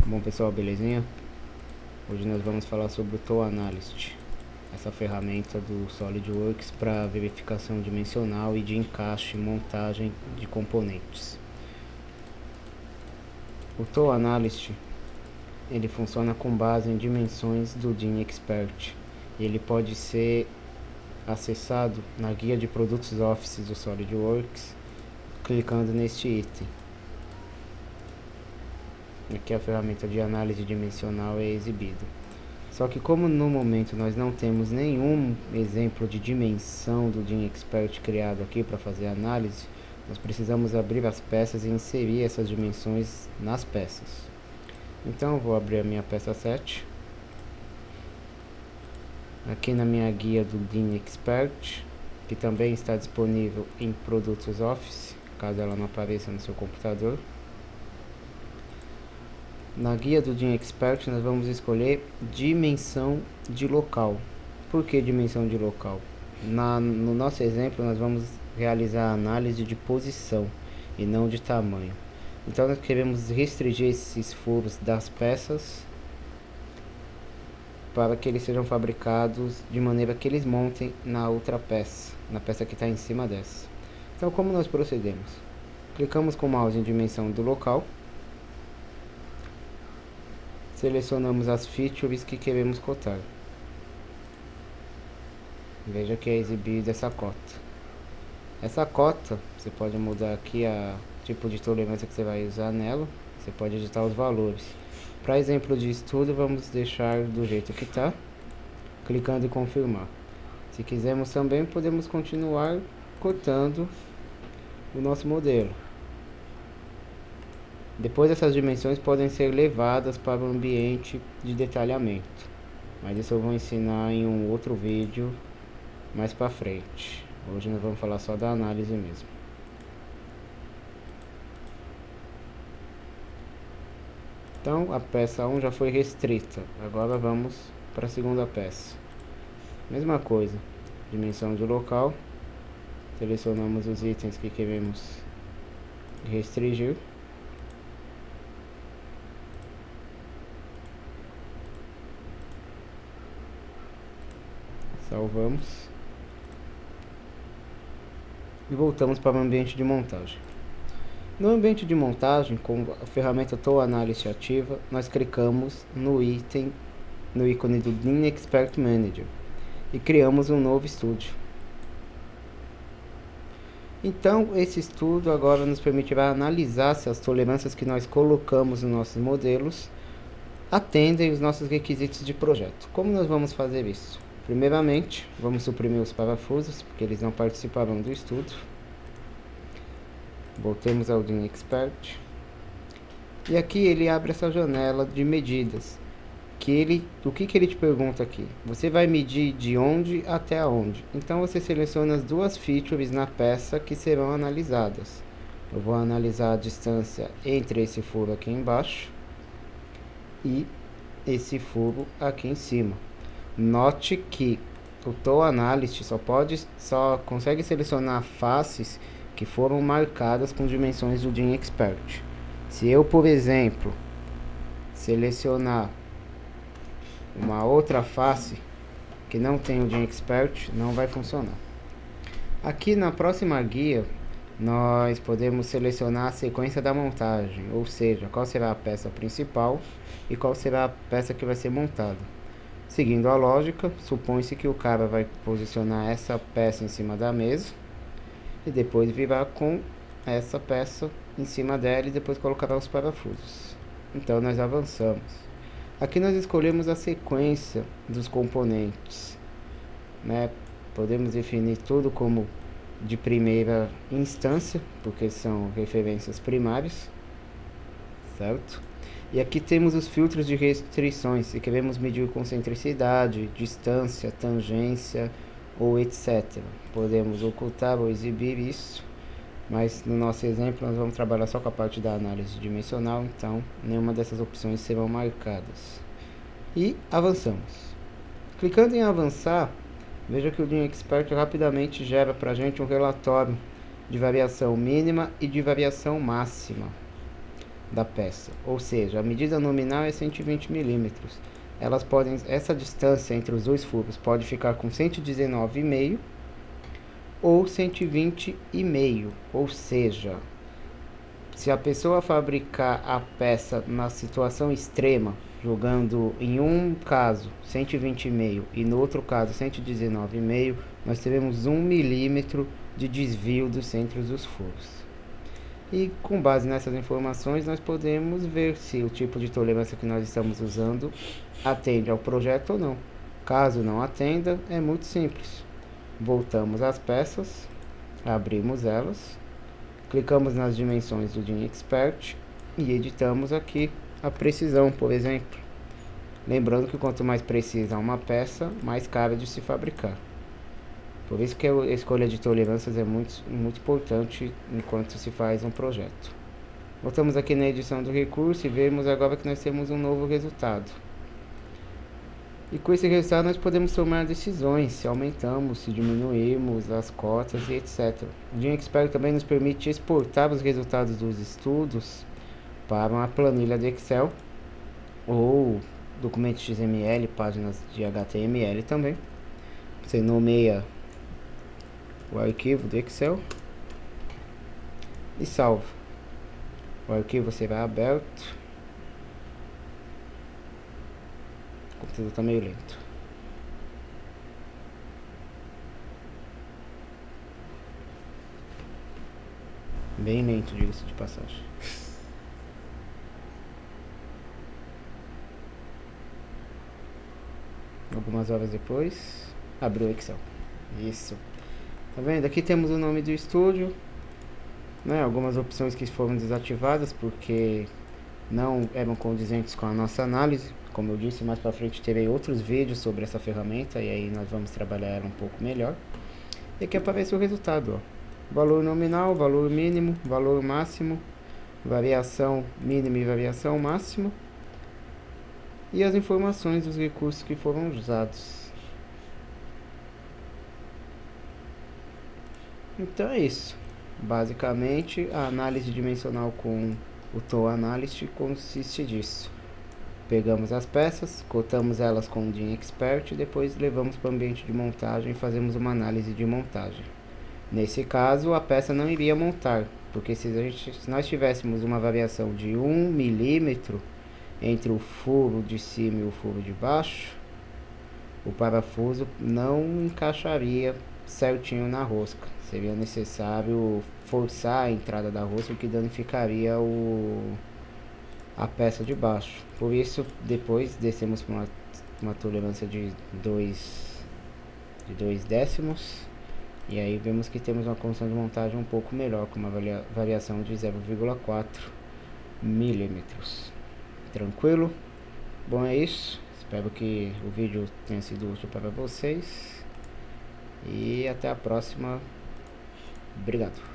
Bom pessoal, belezinha? Hoje nós vamos falar sobre o Tool Analyst, essa ferramenta do SolidWorks para verificação dimensional e de encaixe e montagem de componentes. O Tool Analyst ele funciona com base em dimensões do DIN Expert e ele pode ser acessado na guia de produtos Office do SolidWorks clicando neste item. Aqui a ferramenta de análise dimensional é exibida. Só que como no momento nós não temos nenhum exemplo de dimensão do DIN Expert criado aqui para fazer a análise, nós precisamos abrir as peças e inserir essas dimensões nas peças. Então eu vou abrir a minha peça 7. Aqui na minha guia do DIN Expert, que também está disponível em Produtos Office, caso ela não apareça no seu computador. Na guia do DIN Expert nós vamos escolher dimensão de local. Por que dimensão de local? No nosso exemplo nós vamos realizar a análise de posição e não de tamanho. Então nós queremos restringir esses furos das peças para que eles sejam fabricados de maneira que eles montem na outra peça, na peça que está em cima dessa. Então como nós procedemos? Clicamos com o mouse em dimensão do local. Selecionamos as features que queremos cotar. Veja que é exibida essa cota. Essa cota, você pode mudar aqui a tipo de tolerância que você vai usar nela. Você pode editar os valores. Para exemplo de estudo, vamos deixar do jeito que está, clicando em confirmar. Se quisermos também, podemos continuar cortando o nosso modelo. Depois essas dimensões podem ser levadas para o ambiente de detalhamento, mas isso eu vou ensinar em um outro vídeo mais para frente. Hoje nós vamos falar só da análise mesmo. Então a peça 1 já foi restrita, agora vamos para a segunda peça. Mesma coisa, dimensão de local, selecionamos os itens que queremos restringir. Salvamos e voltamos para o ambiente de montagem. No ambiente de montagem, com a ferramenta Tool Analyst ativa, nós clicamos no ícone do DIN Expert Manager e criamos um novo estúdio. Então esse estudo agora nos permitirá analisar se as tolerâncias que nós colocamos nos nossos modelos atendem os nossos requisitos de projeto. Como nós vamos fazer isso? Primeiramente, vamos suprimir os parafusos, porque eles não participarão do estudo. Voltemos ao DIN Expert. E aqui ele abre essa janela de medidas. O que ele te pergunta aqui? Você vai medir de onde até aonde? Então você seleciona as duas features na peça que serão analisadas. Eu vou analisar a distância entre esse furo aqui embaixo e esse furo aqui em cima. Note que o Tool Analyst só consegue selecionar faces que foram marcadas com dimensões do DIN Expert. Se eu, por exemplo, selecionar uma outra face que não tem o DIN Expert, não vai funcionar. Aqui na próxima guia, nós podemos selecionar a sequência da montagem, ou seja, qual será a peça principal e qual será a peça que vai ser montada. Seguindo a lógica, supõe-se que o cara vai posicionar essa peça em cima da mesa e depois virar com essa peça em cima dela e depois colocará os parafusos. Então nós avançamos. Aqui nós escolhemos a sequência dos componentes, né? Podemos definir tudo como de primeira instância, porque são referências primárias, certo? E aqui temos os filtros de restrições, se queremos medir concentricidade, distância, tangência ou etc. Podemos ocultar ou exibir isso, mas no nosso exemplo nós vamos trabalhar só com a parte da análise dimensional, então nenhuma dessas opções serão marcadas. E avançamos. Clicando em avançar, veja que o DIN Expert rapidamente gera para a gente um relatório de variação mínima e de variação máxima. da peça, ou seja, a medida nominal é 120 milímetros. Essa distância entre os dois furos pode ficar com 119,5 ou 120,5, ou seja, se a pessoa fabricar a peça na situação extrema, jogando em um caso 120,5 e no outro caso 119,5, nós teremos 1 milímetro de desvio dos centros dos furos. E com base nessas informações nós podemos ver se o tipo de tolerância que nós estamos usando atende ao projeto ou não. Caso não atenda, é muito simples. Voltamos às peças, abrimos elas, clicamos nas dimensões do DIN Expert e editamos aqui a precisão, por exemplo. Lembrando que quanto mais precisa uma peça, mais cara de se fabricar. Por isso que a escolha de tolerâncias é muito importante enquanto se faz um projeto. Voltamos aqui na edição do recurso e vemos agora que nós temos um novo resultado. E com esse resultado nós podemos tomar decisões, se aumentamos, se diminuímos as cotas e etc. O DIN Expert também nos permite exportar os resultados dos estudos para uma planilha de Excel ou documento XML, páginas de HTML também. Você nomeia o arquivo do Excel e salva. O arquivo será aberto. O computador está meio lento. Bem lento, diga-se de passagem. Algumas horas depois, abriu o Excel. Isso. Tá vendo? Aqui temos o nome do estúdio, né? Algumas opções que foram desativadas porque não eram condizentes com a nossa análise. Como eu disse, mais para frente terei outros vídeos sobre essa ferramenta e aí nós vamos trabalhar ela um pouco melhor. E aqui aparece o resultado, ó. Valor nominal, valor mínimo, valor máximo, variação mínima e variação máxima e as informações dos recursos que foram usados. Então é isso. Basicamente, a análise dimensional com o Tool Analyst consiste disso. Pegamos as peças, cotamos elas com o DIN Expert e depois levamos para o ambiente de montagem e fazemos uma análise de montagem. Nesse caso, a peça não iria montar, porque se nós tivéssemos uma variação de 1 milímetro entre o furo de cima e o furo de baixo, o parafuso não encaixaria certinho na rosca. Seria necessário forçar a entrada da rosca, o que danificaria a peça de baixo. Por isso, depois descemos para uma tolerância de 2 décimos. E aí vemos que temos uma condição de montagem um pouco melhor, com uma variação de 0,4 milímetros. Tranquilo? Bom, é isso. Espero que o vídeo tenha sido útil para vocês. E até a próxima. Obrigado.